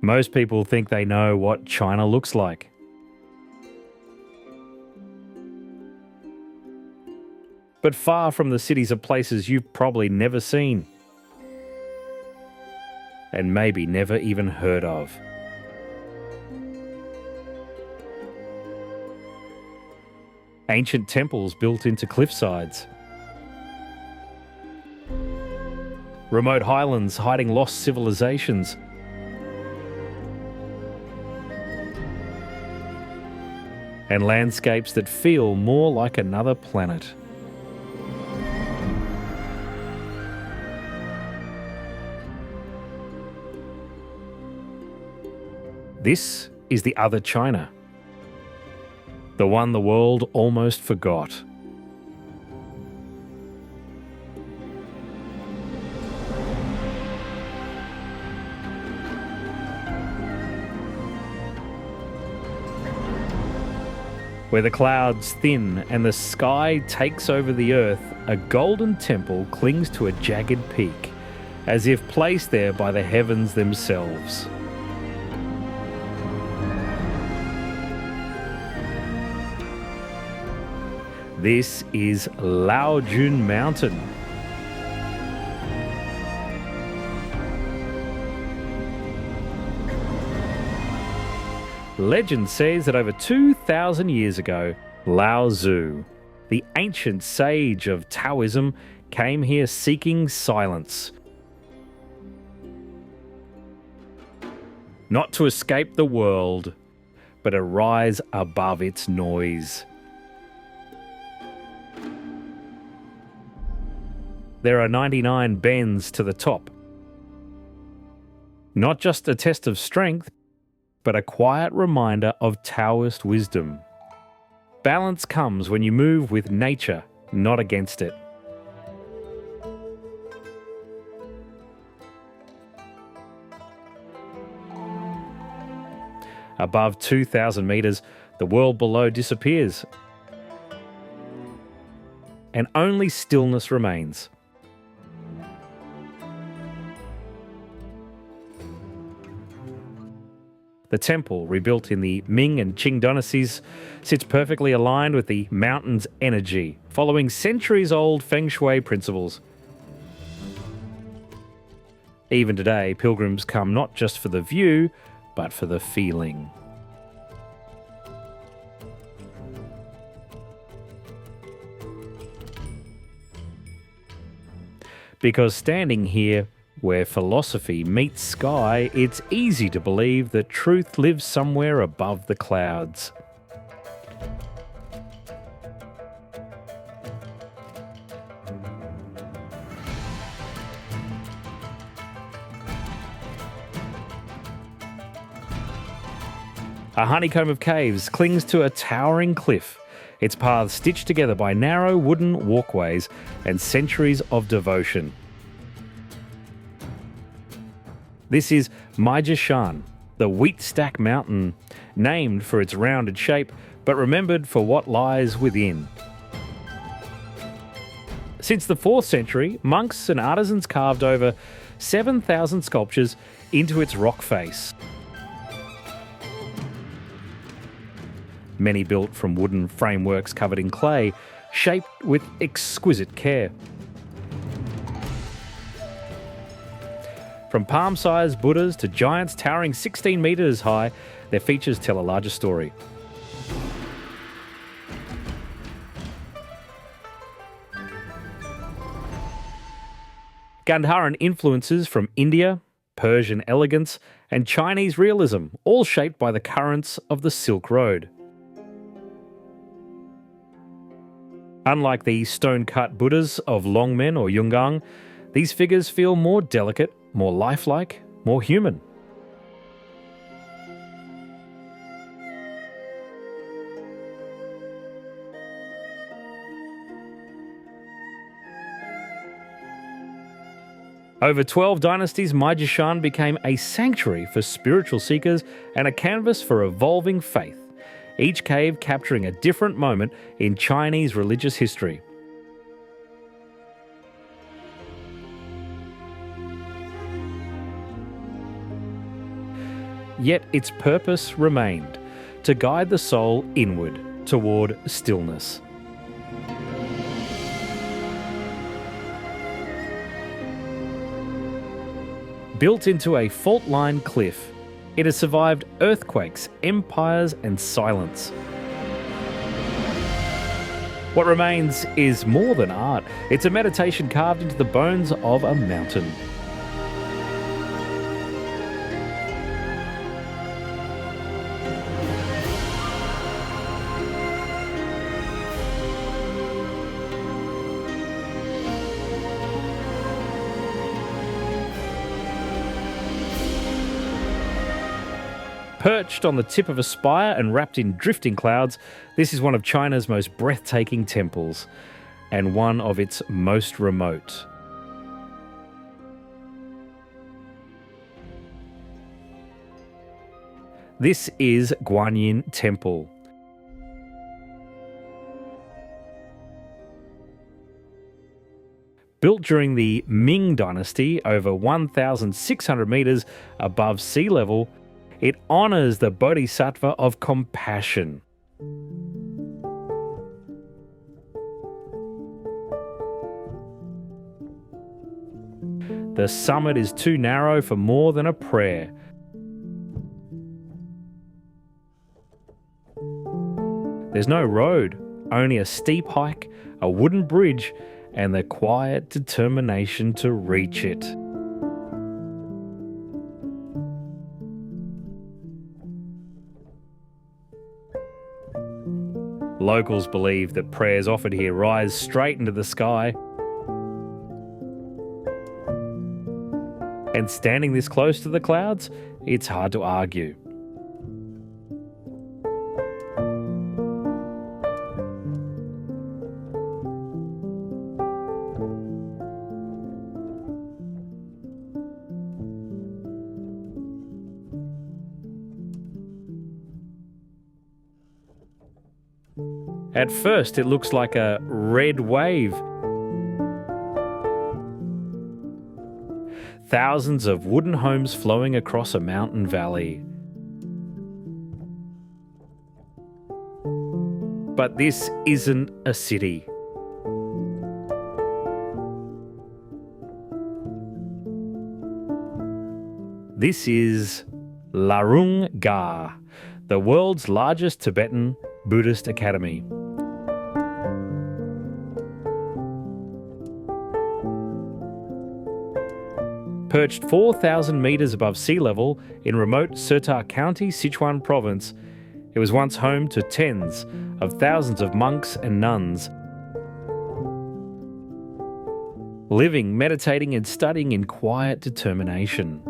Most people think they know what China looks like. But far from the cities are places you've probably never seen. And maybe never even heard of. Ancient temples built into cliffsides. Remote highlands hiding lost civilizations. And landscapes that feel more like another planet. This is the other China. The one the world almost forgot. Where the clouds thin and the sky takes over the earth, a golden temple clings to a jagged peak, as if placed there by the heavens themselves. This is Laojun Mountain. Legend says that over 2,000 years ago, Lao Tzu, the ancient sage of Taoism, came here seeking silence. Not to escape the world, but to rise above its noise. There are 99 bends to the top. Not just a test of strength, but a quiet reminder of Taoist wisdom. Balance comes when you move with nature, not against it. Above 2,000 meters, the world below disappears, and only stillness remains. The temple, rebuilt in the Ming and Qing dynasties, sits perfectly aligned with the mountain's energy, following centuries-old feng shui principles. Even today, pilgrims come not just for the view, but for the feeling. Because standing here, where philosophy meets sky, it's easy to believe that truth lives somewhere above the clouds. A honeycomb of caves clings to a towering cliff, its paths stitched together by narrow wooden walkways and centuries of devotion. This is Maijishan, the wheat stack mountain, named for its rounded shape, but remembered for what lies within. Since the 4th century, monks and artisans carved over 7,000 sculptures into its rock face. Many built from wooden frameworks covered in clay, shaped with exquisite care. From palm-sized Buddhas to giants towering 16 metres high, their features tell a larger story. Gandharan influences from India, Persian elegance, and Chinese realism, all shaped by the currents of the Silk Road. Unlike the stone-cut Buddhas of Longmen or Yungang, these figures feel more delicate, more lifelike, more human. Over 12 dynasties, Maijishan became a sanctuary for spiritual seekers and a canvas for evolving faith, each cave capturing a different moment in Chinese religious history. yet its purpose remained: to guide the soul inward toward stillness. Built into a fault-lined cliff, it has survived earthquakes, empires, and silence. What remains is more than art. It's a meditation carved into the bones of a mountain. Perched on the tip of a spire and wrapped in drifting clouds, this is one of China's most breathtaking temples, and one of its most remote. This is Guanyin Temple. Built during the Ming Dynasty over 1,600 metres above sea level, it honours the Bodhisattva of compassion. The summit is too narrow for more than a prayer. There's no road, only a steep hike, a wooden bridge, and the quiet determination to reach it. Locals believe that prayers offered here rise straight into the sky. And standing this close to the clouds, it's hard to argue. At first, it looks like a red wave. Thousands of wooden homes flowing across a mountain valley. But this isn't a city. This is Larung Gar, the world's largest Tibetan Buddhist academy. Perched 4,000 metres above sea level in remote Sertar County, Sichuan province, it was once home to tens of thousands of monks and nuns, living, meditating and studying in quiet determination.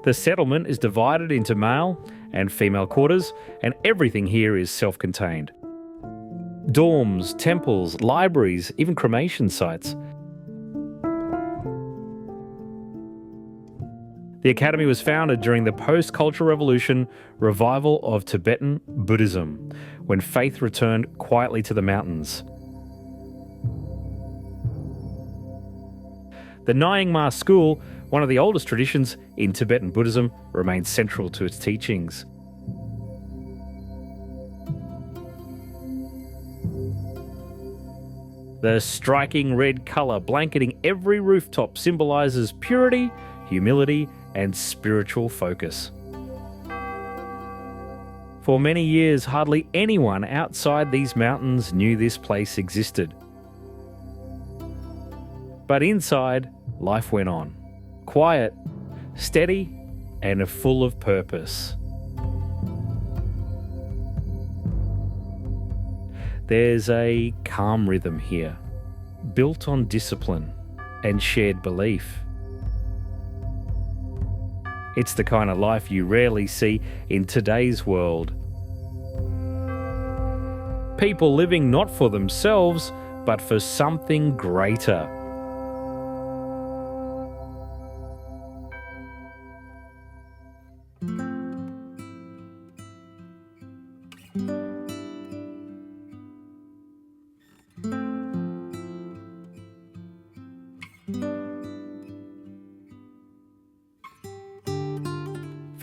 The settlement is divided into male and female quarters, and everything here is self-contained. Dorms, temples, libraries, even cremation sites. The academy was founded during the post-Cultural Revolution revival of Tibetan Buddhism, when faith returned quietly to the mountains. The Nyingma school, one of the oldest traditions in Tibetan Buddhism, remains central to its teachings. The striking red colour blanketing every rooftop symbolises purity, humility, and spiritual focus. For many years, hardly anyone outside these mountains knew this place existed. But inside, life went on. Quiet, steady, and full of purpose. There's a calm rhythm here, built on discipline and shared belief. It's the kind of life you rarely see in today's world. People living not for themselves, but for something greater.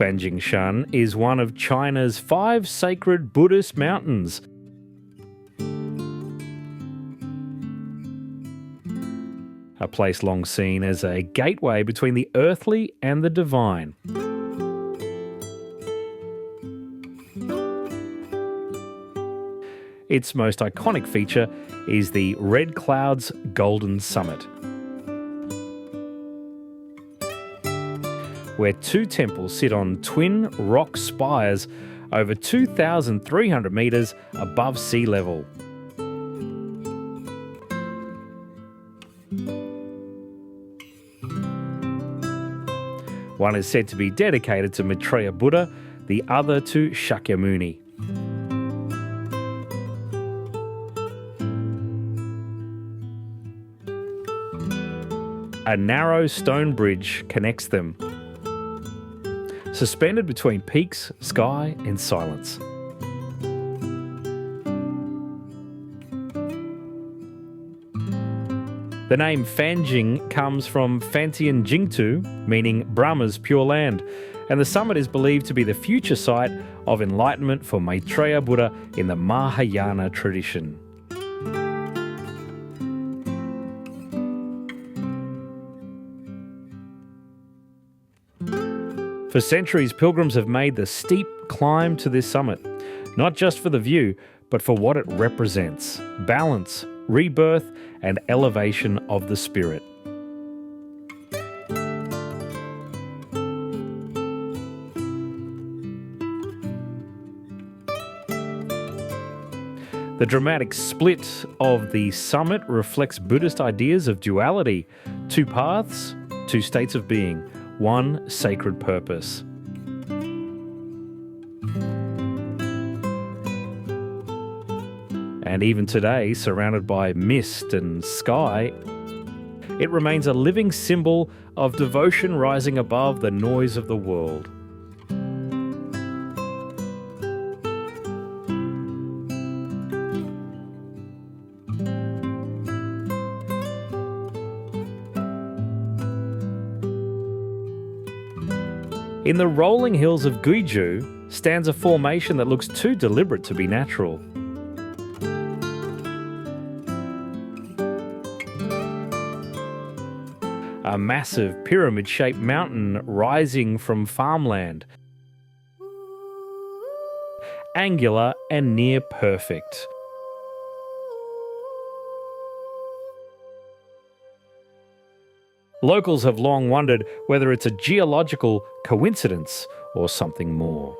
Banjingshan is one of China's 5 sacred Buddhist mountains. A place long seen as a gateway between the earthly and the divine. Its most iconic feature is the Red Cloud's Golden Summit, where 2 temples sit on twin rock spires over 2,300 metres above sea level. One is said to be dedicated to Maitreya Buddha, the other to Shakyamuni. A narrow stone bridge connects them, suspended between peaks, sky and silence. The name Fanjing comes from Fantian Jingtu, meaning Brahma's pure land, and the summit is believed to be the future site of enlightenment for Maitreya Buddha in the Mahayana tradition. For centuries, pilgrims have made the steep climb to this summit, not just for the view, but for what it represents: balance, rebirth, and elevation of the spirit. The dramatic split of the summit reflects Buddhist ideas of duality: 2 paths, 2 states of being, 1 sacred purpose. And even today, surrounded by mist and sky, it remains a living symbol of devotion rising above the noise of the world. In the rolling hills of Guizhou stands a formation that looks too deliberate to be natural. A massive pyramid-shaped mountain rising from farmland. Angular and near perfect. Locals have long wondered whether it's a geological coincidence or something more.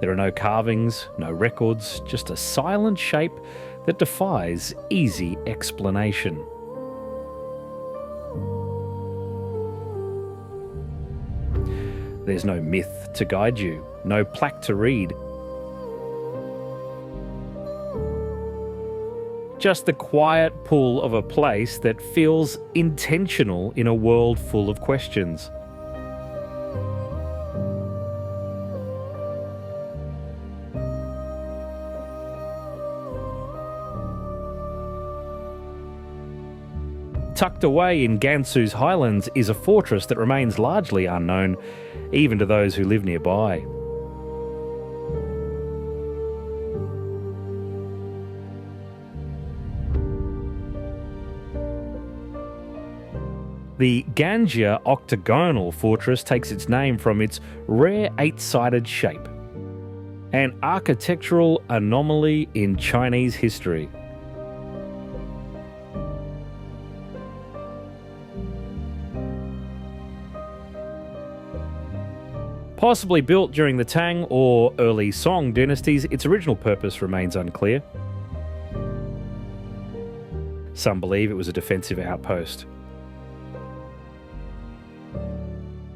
There are no carvings, no records, just a silent shape that defies easy explanation. There's no myth to guide you, no plaque to read. Just the quiet pull of a place that feels intentional in a world full of questions. Tucked away in Gansu's highlands is a fortress that remains largely unknown, even to those who live nearby. The Ganjia octagonal fortress takes its name from its rare 8-sided shape, an architectural anomaly in Chinese history. Possibly built during the Tang or early Song dynasties, its original purpose remains unclear. Some believe it was a defensive outpost.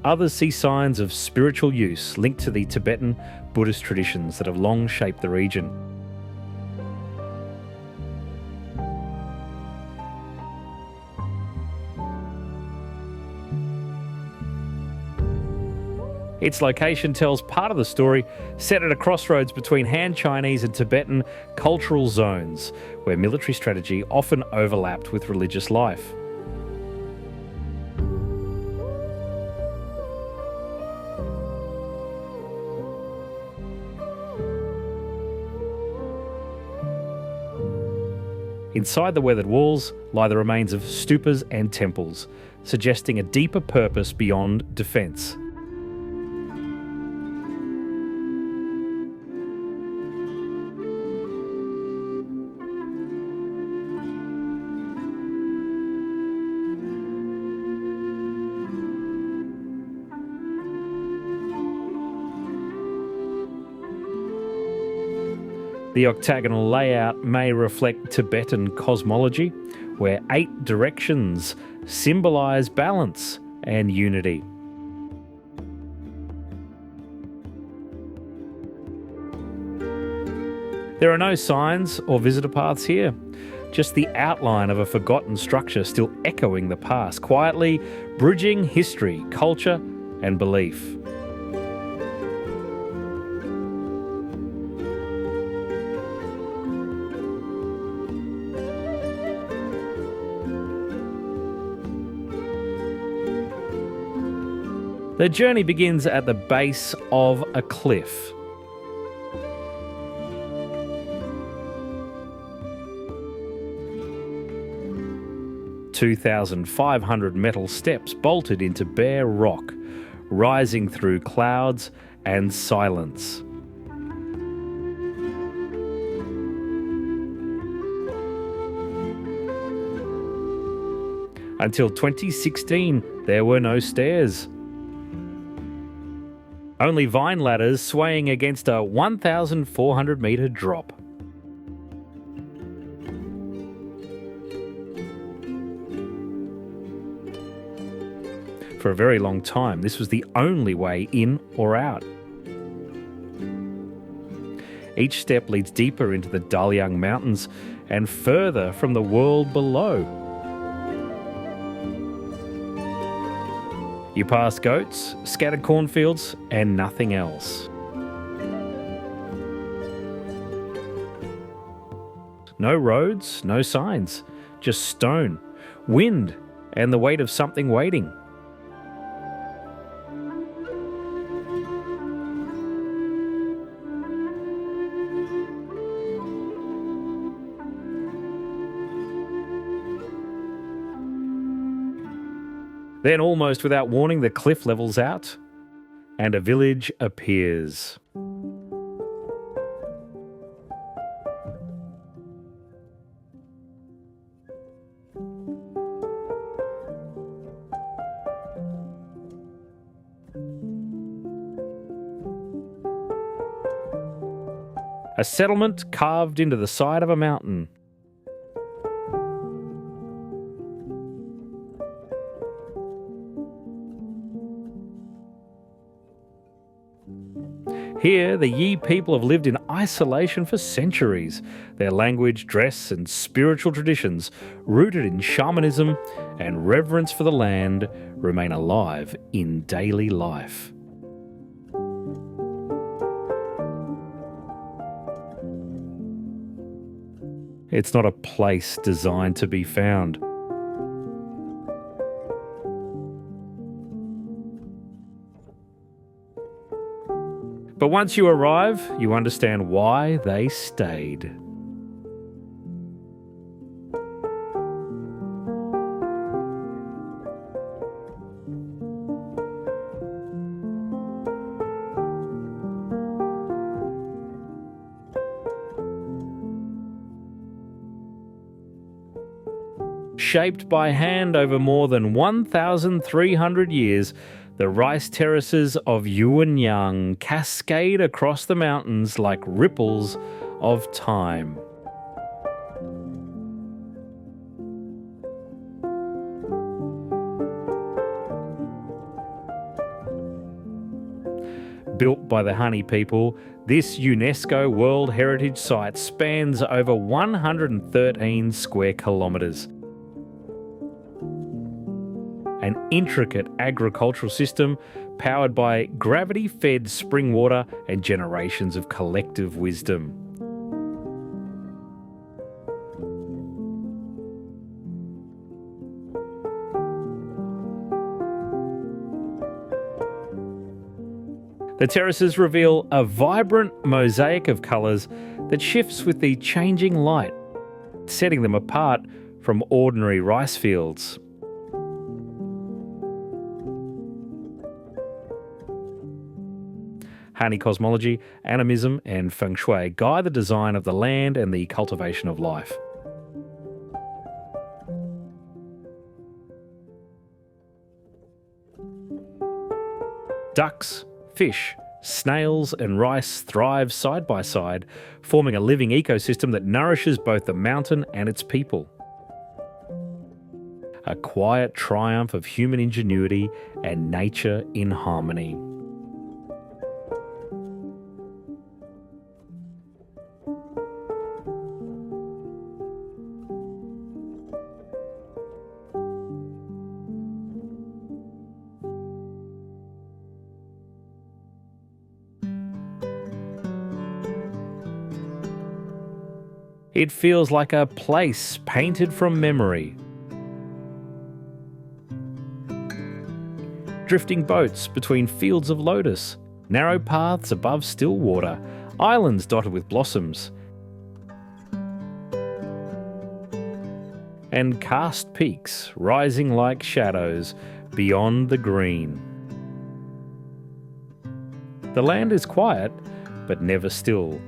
Others see signs of spiritual use linked to the Tibetan Buddhist traditions that have long shaped the region. Its location tells part of the story, set at a crossroads between Han Chinese and Tibetan cultural zones, where military strategy often overlapped with religious life. Inside the weathered walls lie the remains of stupas and temples, suggesting a deeper purpose beyond defence. The octagonal layout may reflect Tibetan cosmology, where 8 directions symbolise balance and unity. There are no signs or visitor paths here, just the outline of a forgotten structure still echoing the past, quietly bridging history, culture, and belief. The journey begins at the base of a cliff. (2,500 metal steps bolted into bare rock, rising through clouds and silence. Until 2016, there were no stairs. Only vine ladders swaying against a 1,400 metre drop. For a very long time, this was the only way in or out. Each step leads deeper into the Dalyang Mountains and further from the world below. You pass goats, scattered cornfields, and nothing else. No roads, no signs, just stone, wind, and the weight of something waiting. Then, almost without warning, the cliff levels out and a village appears. A settlement carved into the side of a mountain. Here, the Yi people have lived in isolation for centuries. Their language, dress, and spiritual traditions, rooted in shamanism and reverence for the land, remain alive in daily life. It's not a place designed to be found. But once you arrive, you understand why they stayed. Shaped by hand over more than 1,300 years, the rice terraces of Yuanyang cascade across the mountains like ripples of time. Built by the Honey people, this UNESCO World Heritage Site spans over 113 square kilometres. And intricate agricultural system powered by gravity-fed spring water and generations of collective wisdom. The terraces reveal a vibrant mosaic of colours that shifts with the changing light, setting them apart from ordinary rice fields. Hani cosmology, animism and feng shui guide the design of the land and the cultivation of life. Ducks, fish, snails and rice thrive side by side, forming a living ecosystem that nourishes both the mountain and its people. A quiet triumph of human ingenuity and nature in harmony. It feels like a place painted from memory. Drifting boats between fields of lotus, narrow paths above still water, islands dotted with blossoms, and karst peaks rising like shadows beyond the green. The land is quiet, but never still.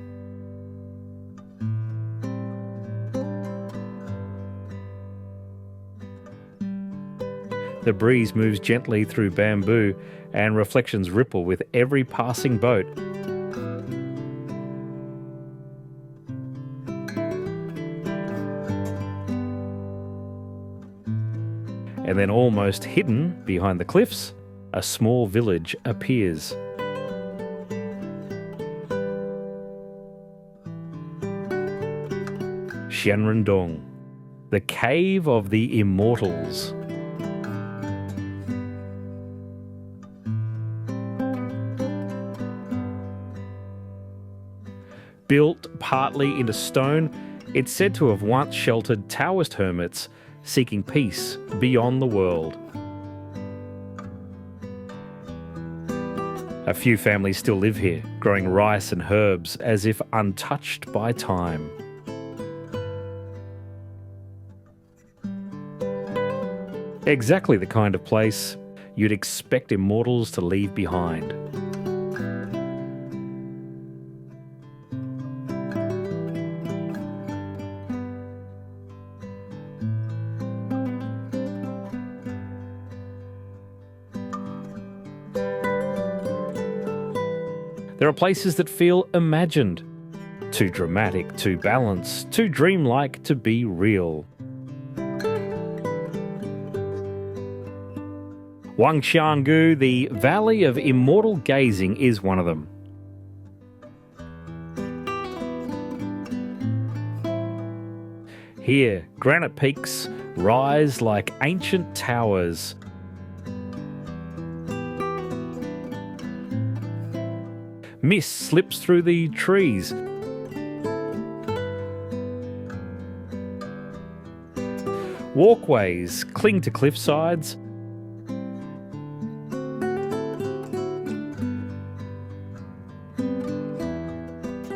The breeze moves gently through bamboo and reflections ripple with every passing boat. And then, almost hidden behind the cliffs, a small village appears. Xianrendong, the Cave of the Immortals. Built partly into stone, it's said to have once sheltered Taoist hermits seeking peace beyond the world. A few families still live here, growing rice and herbs as if untouched by time. Exactly the kind of place you'd expect immortals to leave behind. There are places that feel imagined, too dramatic to balance, too dreamlike to be real. Wangxiangu, the Valley of Immortal Gazing, is one of them. Here, granite peaks rise like ancient towers. Mist slips through the trees. Walkways cling to cliff sides.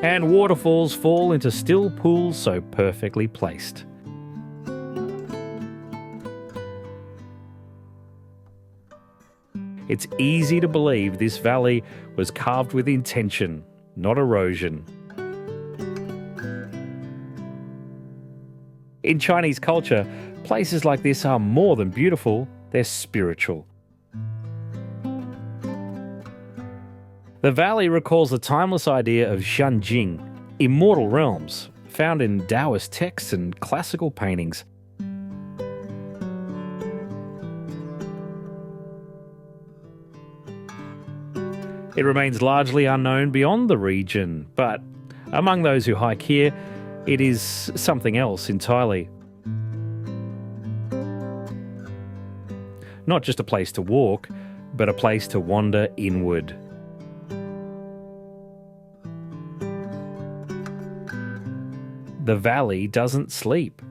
And waterfalls fall into still pools so perfectly placed. It's easy to believe this valley was carved with intention, not erosion. In Chinese culture, places like this are more than beautiful, they're spiritual. The valley recalls the timeless idea of Shanjing, immortal realms, found in Taoist texts and classical paintings. It remains largely unknown beyond the region, but among those who hike here, it is something else entirely. Not just a place to walk, but a place to wander inward. The valley doesn't sleep.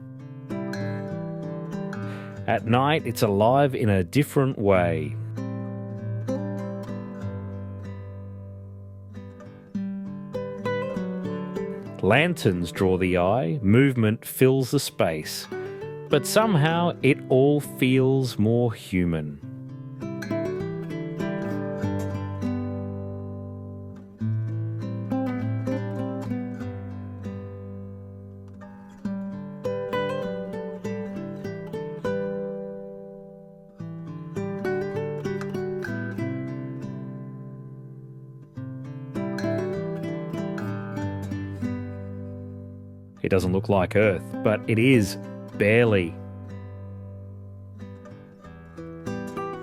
At night, it's alive in a different way. Lanterns draw the eye, movement fills the space, but somehow it all feels more human. It doesn't look like Earth, but it is, barely.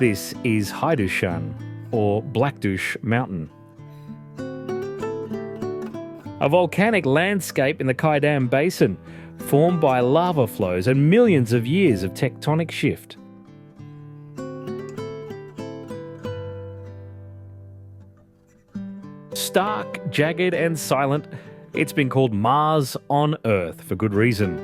This is Haidushan, or Blackdush Mountain. A volcanic landscape in the Kaidam Basin, formed by lava flows and millions of years of tectonic shift. Stark, jagged and silent, it's been called Mars on Earth for good reason.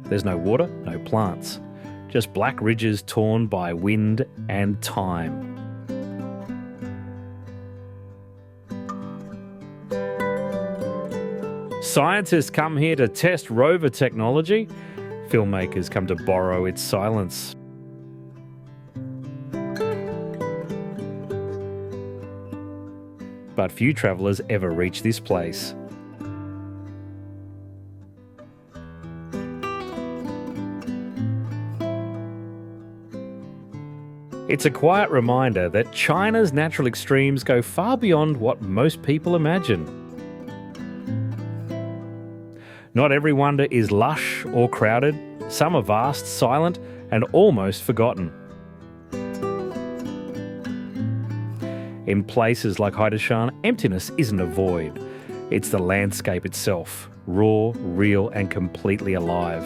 There's no water, no plants, just black ridges torn by wind and time. Scientists come here to test rover technology. Filmmakers come to borrow its silence. But few travellers ever reach this place. It's a quiet reminder that China's natural extremes go far beyond what most people imagine. Not every wonder is lush or crowded. Some are vast, silent, and almost forgotten. In places like Haidushan, emptiness isn't a void. It's the landscape itself, raw, real, and completely alive.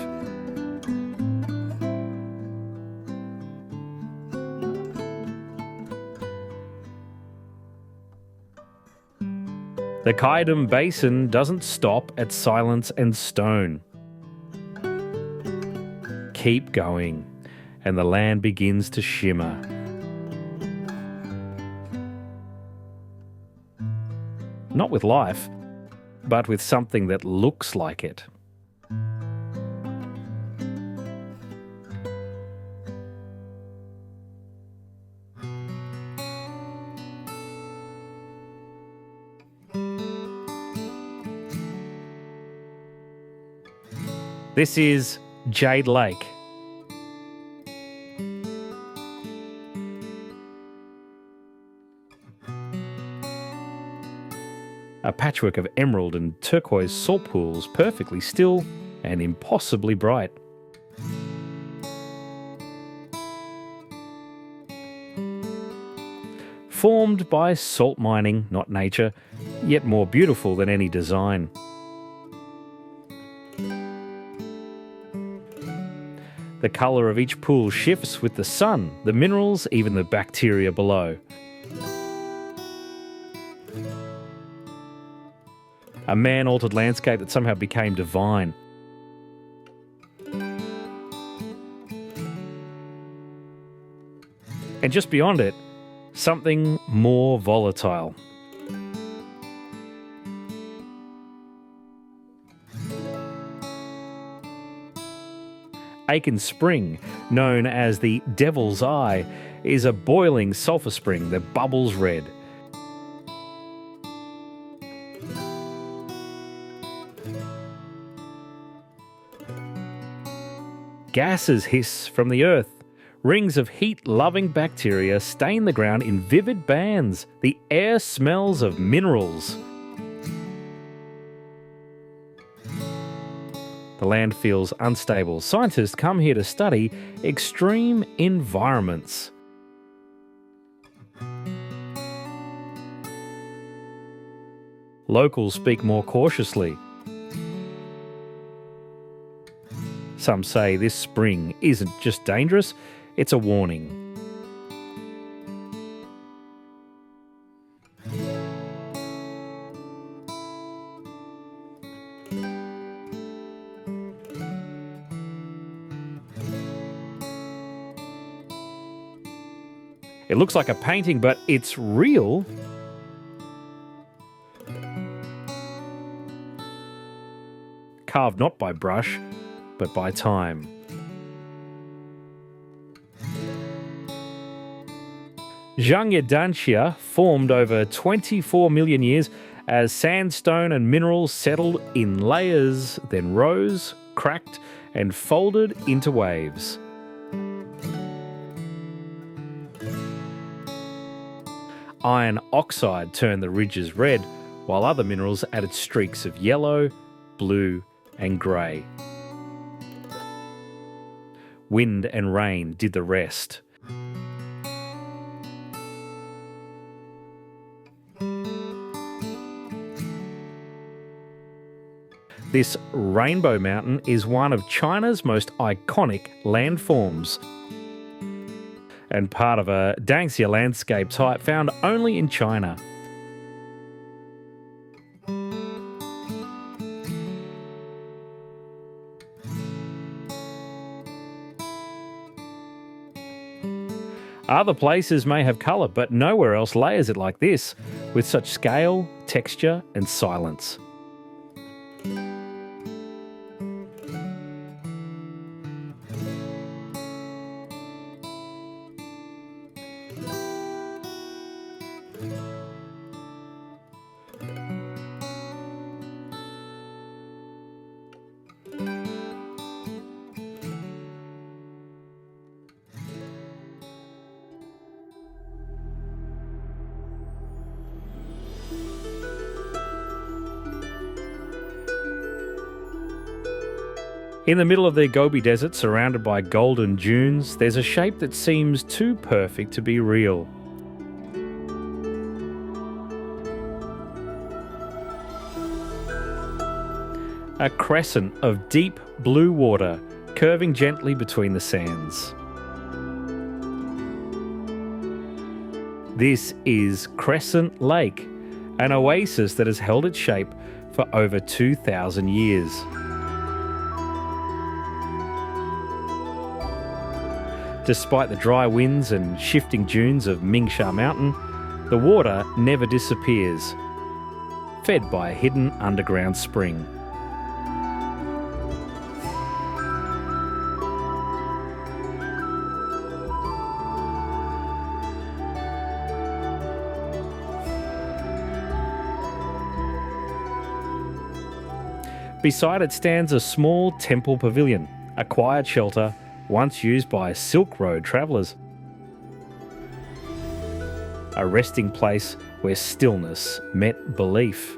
The Kaidam Basin doesn't stop at silence and stone. Keep going, and the land begins to shimmer. Not with life, but with something that looks like it. This is Jade Lake. A patchwork of emerald and turquoise salt pools, perfectly still and impossibly bright. Formed by salt mining, not nature, yet more beautiful than any design. The colour of each pool shifts with the sun, the minerals, even the bacteria below. A man-altered landscape that somehow became divine. And just beyond it, something more volatile. Aiken Spring, known as the Devil's Eye, is a boiling sulphur spring that bubbles red. Gases hiss from the earth. Rings of heat-loving bacteria stain the ground in vivid bands. The air smells of minerals. The land feels unstable. Scientists come here to study extreme environments. Locals speak more cautiously. Some say this spring isn't just dangerous, it's a warning. It looks like a painting, but it's real. Carved not by brush, but by time. Zhangyadanxia formed over 24 million years as sandstone and minerals settled in layers, then rose, cracked, and folded into waves. Iron oxide turned the ridges red, while other minerals added streaks of yellow, blue, and grey. Wind and rain did the rest. This rainbow mountain is one of China's most iconic landforms and part of a Danxia landscape type found only in China. Other places may have colour, but nowhere else layers it like this, with such scale, texture, and silence. In the middle of the Gobi Desert, surrounded by golden dunes, there's a shape that seems too perfect to be real. A crescent of deep blue water curving gently between the sands. This is Crescent Lake, an oasis that has held its shape for over 2,000 years. Despite the dry winds and shifting dunes of Mingsha Mountain, the water never disappears, fed by a hidden underground spring. Beside it stands a small temple pavilion, a quiet shelter once used by Silk Road travellers. A resting place where stillness met belief.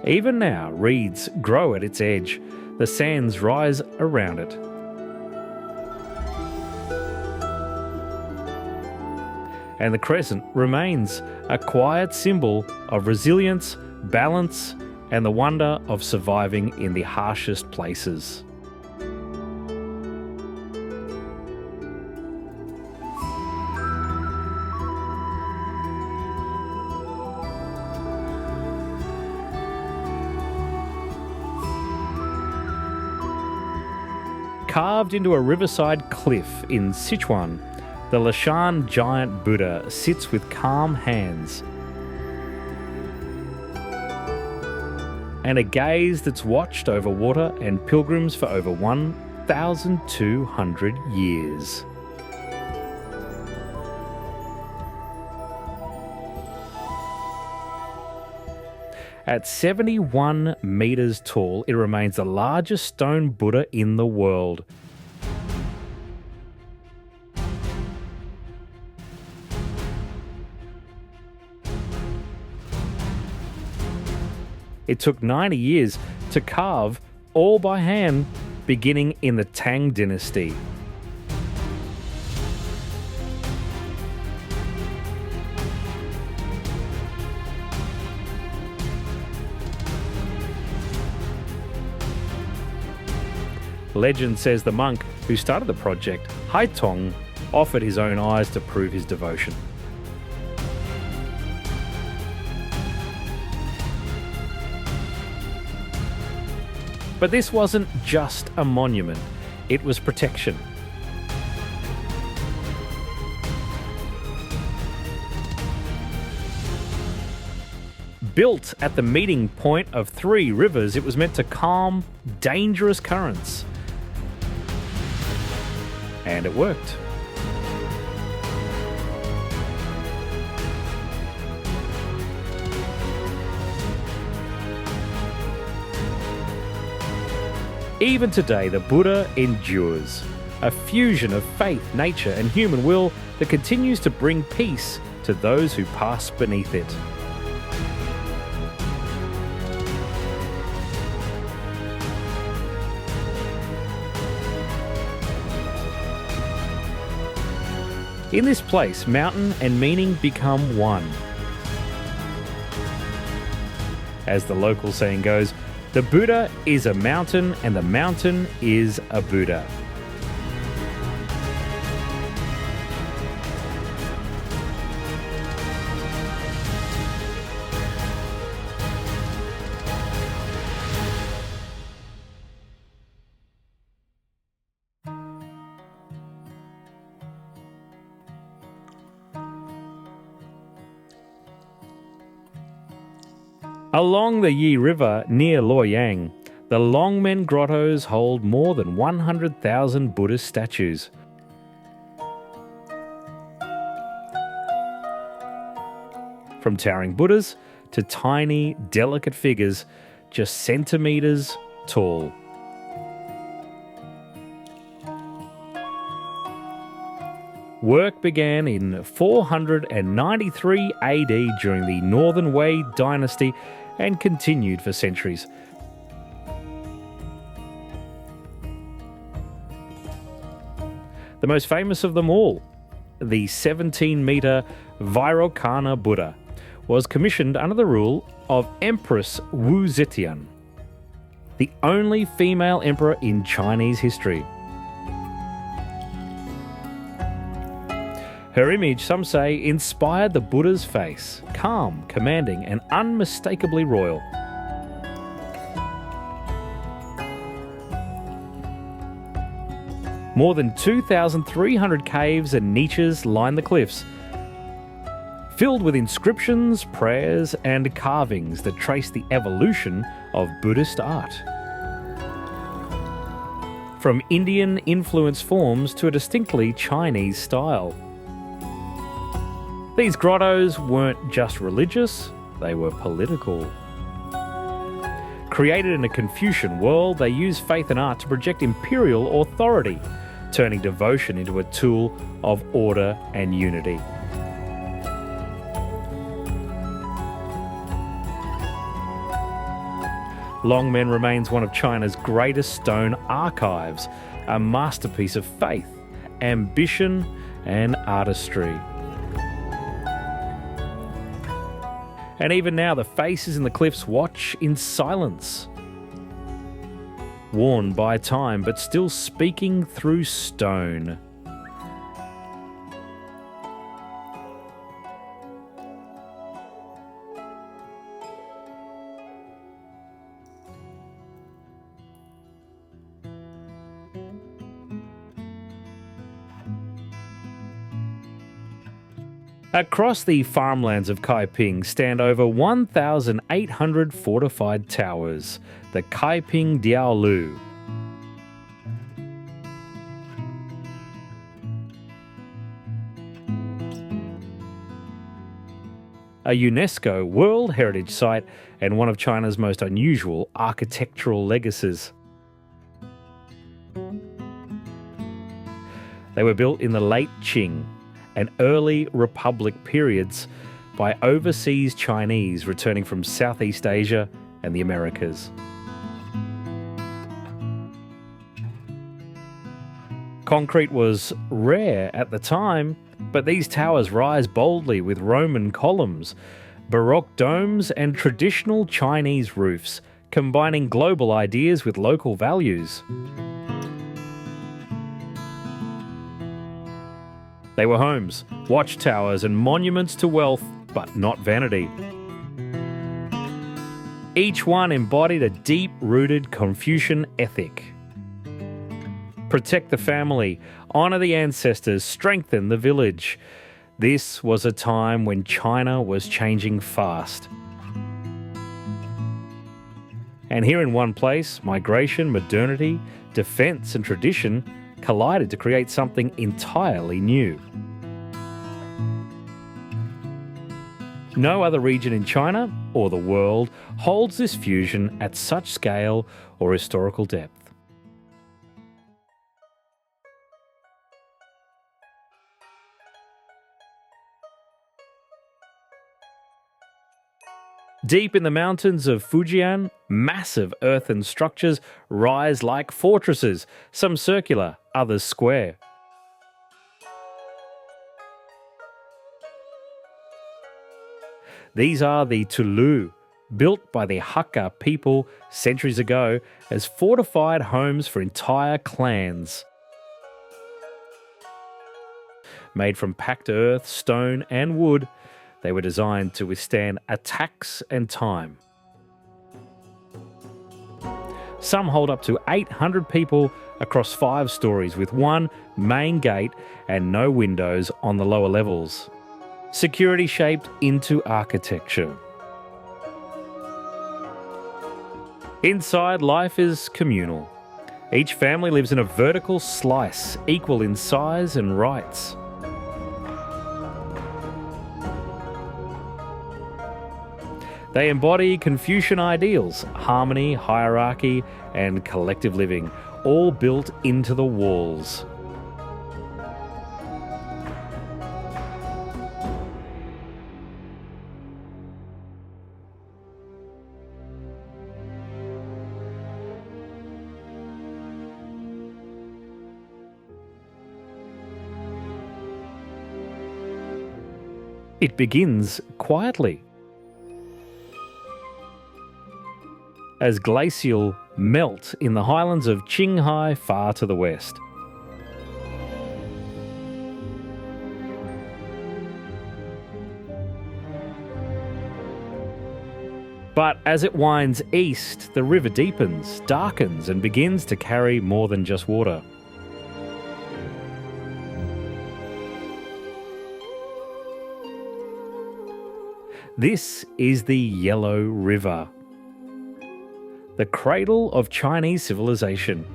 Even now, reeds grow at its edge. The sands rise around it. And the crescent remains a quiet symbol of resilience, balance, and the wonder of surviving in the harshest places. Carved into a riverside cliff in Sichuan, the Lashan giant Buddha sits with calm hands and a gaze that's watched over water and pilgrims for over 1,200 years. At 71 metres tall, it remains the largest stone Buddha in the world. It took 90 years to carve, all by hand, beginning in the Tang dynasty. Legend says the monk who started the project, Haitong, offered his own eyes to prove his devotion. But this wasn't just a monument, it was protection. Built at the meeting point of three rivers, it was meant to calm dangerous currents. And it worked. Even today, the Buddha endures, a fusion of faith, nature, and human will that continues to bring peace to those who pass beneath it. In this place, mountain and meaning become one. As the local saying goes, the Buddha is a mountain and the mountain is a Buddha. Along the Yi River near Luoyang, the Longmen Grottos hold more than 100,000 Buddhist statues. From towering Buddhas to tiny, delicate figures just centimetres tall. Work began in 493 AD during the Northern Wei dynasty and continued for centuries. The most famous of them all, the 17-metre Vairocana Buddha, was commissioned under the rule of Empress Wu Zetian, the only female emperor in Chinese history. Her image, some say, inspired the Buddha's face, calm, commanding, and unmistakably royal. More than 2,300 caves and niches line the cliffs, filled with inscriptions, prayers, and carvings that trace the evolution of Buddhist art. From Indian-influenced forms to a distinctly Chinese style. These grottos weren't just religious, they were political. Created in a Confucian world, they used faith and art to project imperial authority, turning devotion into a tool of order and unity. Longmen remains one of China's greatest stone archives, a masterpiece of faith, ambition, and artistry. And even now, the faces in the cliffs watch in silence. Worn by time, but still speaking through stone. Across the farmlands of Kaiping stand over 1,800 fortified towers, the Kaiping Diaolu. A UNESCO World Heritage Site and one of China's most unusual architectural legacies. They were built in the late Qing and early Republic periods by overseas Chinese returning from Southeast Asia and the Americas. Concrete was rare at the time, but these towers rise boldly with Roman columns, Baroque domes and traditional Chinese roofs, combining global ideas with local values. They were homes, watchtowers, and monuments to wealth, but not vanity. Each one embodied a deep-rooted Confucian ethic. Protect the family, honour the ancestors, strengthen the village. This was a time when China was changing fast. And here in one place, migration, modernity, defence and tradition collided to create something entirely new. No other region in China or the world holds this fusion at such scale or historical depth. Deep in the mountains of Fujian, massive earthen structures rise like fortresses, some circular, others square. These are the Tulu, built by the Hakka people centuries ago as fortified homes for entire clans. Made from packed earth, stone and wood, they were designed to withstand attacks and time. Some hold up to 800 people across 5 stories with one main gate and no windows on the lower levels. Security shaped into architecture. Inside, life is communal. Each family lives in a vertical slice, equal in size and rights. They embody Confucian ideals, harmony, hierarchy, and collective living, all built into the walls. It begins quietly. As glacial melt in the highlands of Qinghai far to the west. But as it winds east, the river deepens, darkens, and begins to carry more than just water. This is the Yellow River, the cradle of Chinese civilization.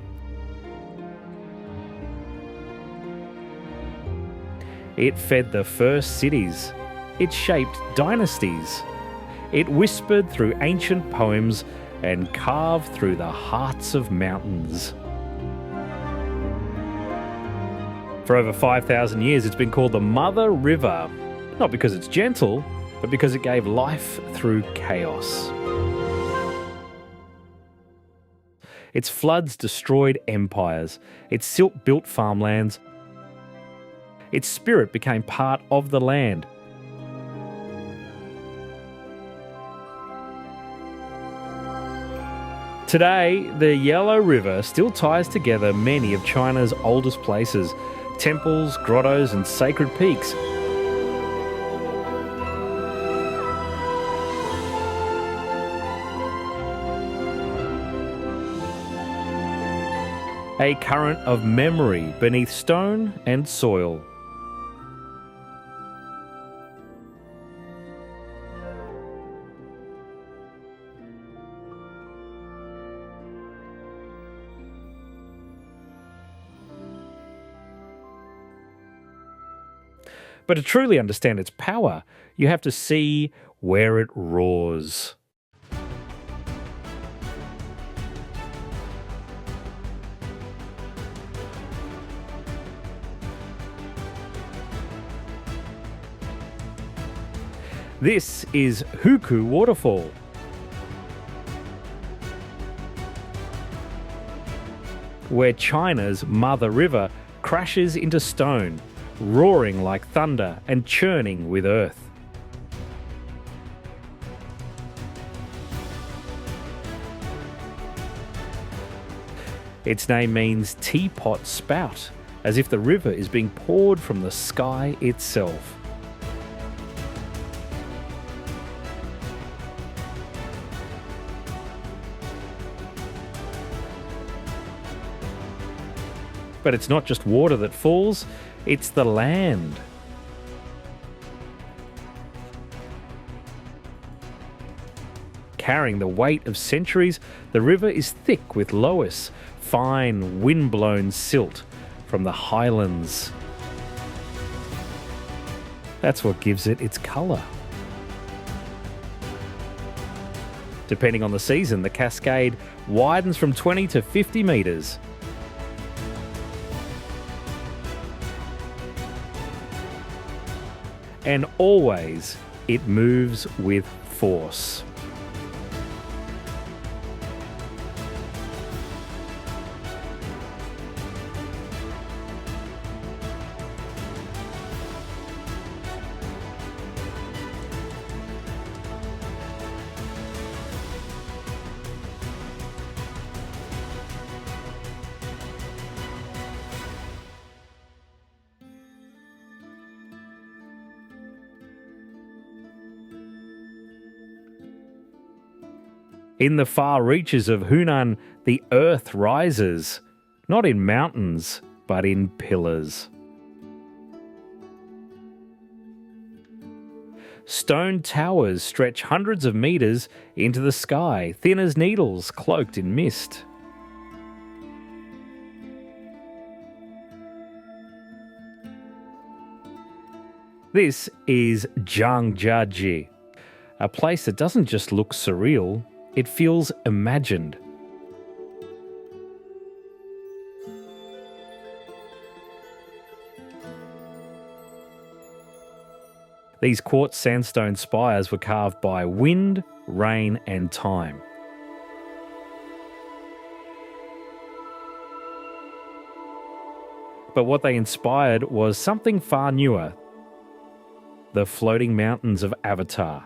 It fed the first cities. It shaped dynasties. It whispered through ancient poems and carved through the hearts of mountains. For over 5,000 years, it's been called the Mother River, not because it's gentle, but because it gave life through chaos. Its floods destroyed empires. Its silt built farmlands. Its spirit became part of the land. Today, the Yellow River still ties together many of China's oldest places, temples, grottos, and sacred peaks. A current of memory beneath stone and soil. But to truly understand its power, you have to see where it roars. This is Huku Waterfall. Where China's Mother River crashes into stone, roaring like thunder and churning with earth. Its name means teapot spout, as if the river is being poured from the sky itself. But it's not just water that falls, it's the land. Carrying the weight of centuries, the river is thick with loess, fine, wind-blown silt from the highlands. That's what gives it its colour. Depending on the season, the cascade widens from 20 to 50 metres. And always it moves with force. In the far reaches of Hunan, the earth rises, not in mountains, but in pillars. Stone towers stretch hundreds of metres into the sky, thin as needles cloaked in mist. This is Zhangjiajie, a place that doesn't just look surreal, it feels imagined. These quartz sandstone spires were carved by wind, rain, and time. But what they inspired was something far newer: the floating mountains of Avatar.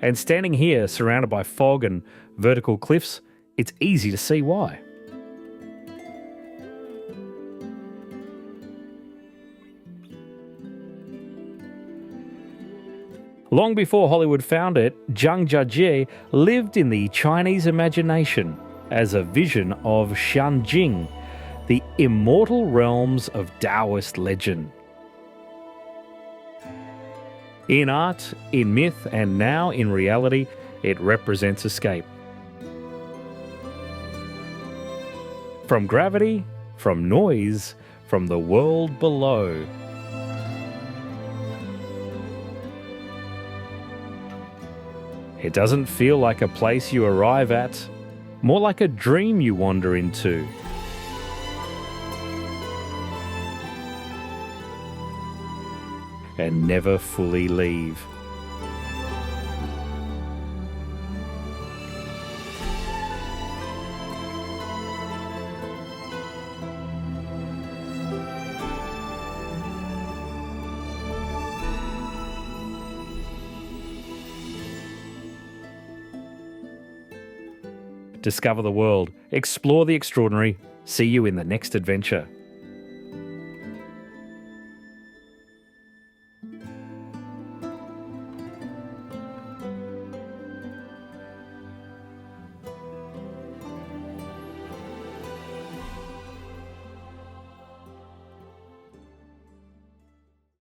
And standing here, surrounded by fog and vertical cliffs, it's easy to see why. Long before Hollywood found it, Zhangjiajie lived in the Chinese imagination as a vision of Shanjing, the immortal realms of Taoist legend. In art, in myth, and now in reality, it represents escape. From gravity, from noise, from the world below. It doesn't feel like a place you arrive at, more like a dream you wander into. And never fully leave. Discover the world, explore the extraordinary. See you in the next adventure.